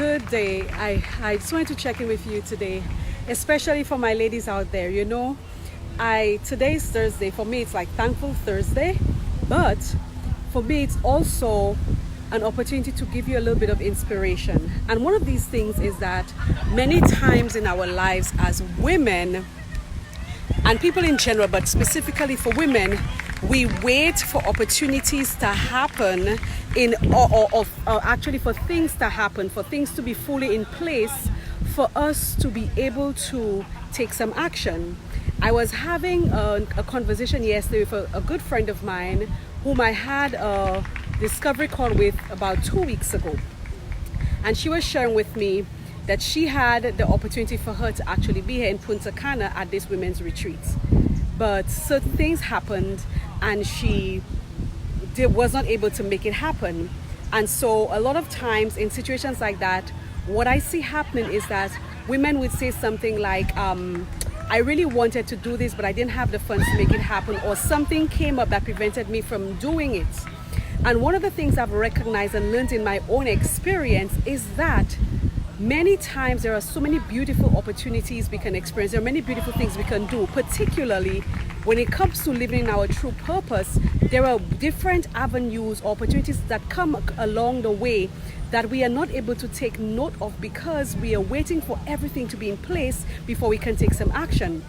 Good day. I just wanted to check in with you today, especially for my ladies out there. Today is Thursday. For me, it's like Thankful Thursday, but for me, it's also an opportunity to give you a little bit of inspiration. And one of these things is that many times in our lives as women, and people in general, but specifically for women, we wait for opportunities to happen or actually for things to happen, for things to be fully in place for us to be able to take some action. I was having a conversation yesterday with a good friend of mine whom I had a discovery call with about 2 weeks ago. And she was sharing with me that she had the opportunity for her to actually be here in Punta Cana at this women's retreat. But certain things happened and she was not able to make it happen. And so a lot of times in situations like that, what I see happening is that women would say something like, I really wanted to do this, but I didn't have the funds to make it happen, or something came up that prevented me from doing it. And one of the things I've recognized and learned in my own experience is that many times there are so many beautiful opportunities we can experience. There are many beautiful things we can do, particularly when it comes to living our true purpose. There are different avenues, opportunities that come along the way that we are not able to take note of because we are waiting for everything to be in place before we can take some action.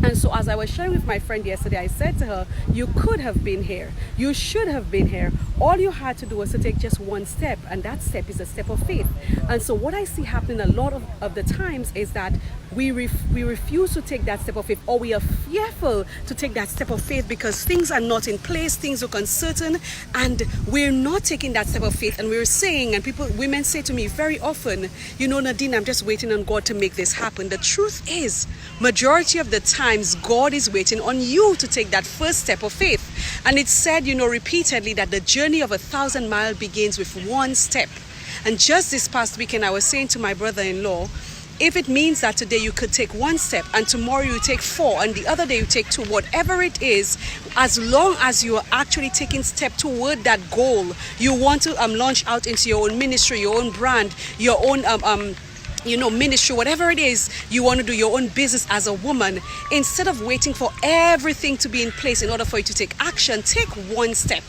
And so as I was sharing with my friend yesterday, I said to her, you could have been here. You should have been here. All you had to do was to take just one step, and that step is a step of faith. And so what I see happening a lot of the times is that we refuse to take that step of faith, or we are fearful to take that step of faith because things are not in place, things look uncertain, and we're not taking that step of faith. And we're saying, and women say to me very often, Nadine, I'm just waiting on God to make this happen. The truth is, majority of the times, God is waiting on you to take that first step of faith. And it's said, repeatedly, that the journey of 1,000 miles begins with one step. And just this past weekend, I was saying to my brother-in-law, if it means that today you could take one step and tomorrow you take 4 and the other day you take 2, whatever it is, as long as you are actually taking step toward that goal, you want to launch out into your own ministry, your own brand, your own ministry, whatever it is you want to do, your own business as a woman, instead of waiting for everything to be in place in order for you to take action, take one step.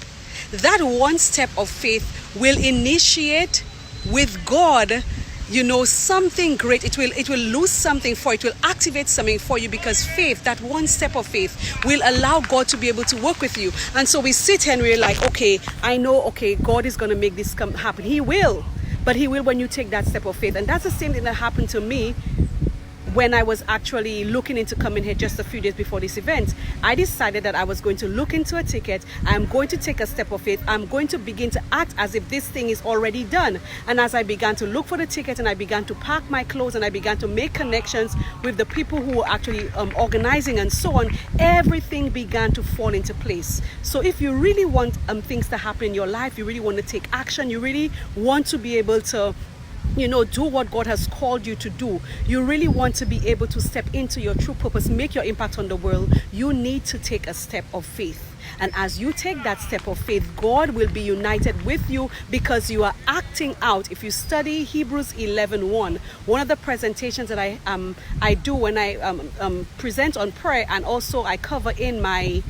That one step of faith will initiate with God something great. It will lose something for it will activate something for you, because faith, that one step of faith, will allow God to be able to work with you. And so we sit here and we're like, I know God is going to make this happen. He will. But He will when you take that step of faith. And that's the same thing that happened to me when I was actually looking into coming here just a few days before this event. I decided that I was going to look into a ticket. I'm going to take a step of faith. I'm going to begin to act as if this thing is already done. And as I began to look for the ticket and I began to pack my clothes and I began to make connections with the people who were actually organizing and so on, everything began to fall into place. So if you really want things to happen in your life, you really want to take action, you really want to be able to do what God has called you to do, you really want to be able to step into your true purpose, make your impact on the world, you need to take a step of faith. And as you take that step of faith, God will be united with you because you are acting out. If you study Hebrews 11:1, one of the presentations that I do when I present on prayer, and also I cover in my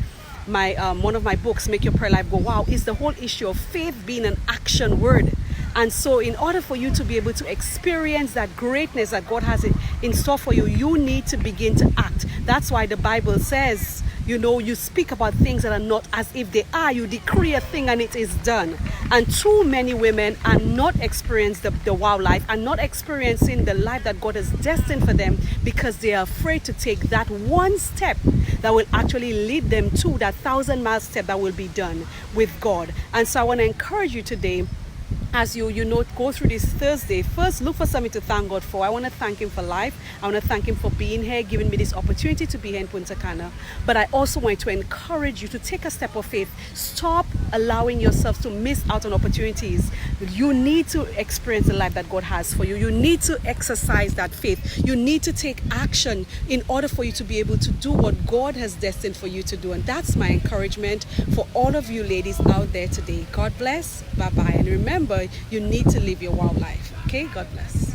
one of my books, Make Your Prayer Life Go Wow, is the whole issue of faith being an action word. And so in order for you to be able to experience that greatness that God has in store for you, you need to begin to act. That's why the Bible says, you speak about things that are not as if they are. You decree a thing and it is done. And too many women are not experiencing the wow life, are not experiencing the life that God has destined for them because they are afraid to take that one step that will actually lead them to that 1,000-mile step that will be done with God. And so I want to encourage you today, as you go through this Thursday, first look for something to thank God for. I want to thank Him for life. I want to thank Him for being here, giving me this opportunity to be here in Punta Cana. But I also want to encourage you to take a step of faith. Stop allowing yourself to miss out on opportunities. You need to experience the life that God has for you. You need to exercise that faith. You need to take action in order for you to be able to do what God has destined for you to do. And that's my encouragement for all of you ladies out there today. God bless. Bye-bye. And remember, you need to live your wild life. Okay, God bless.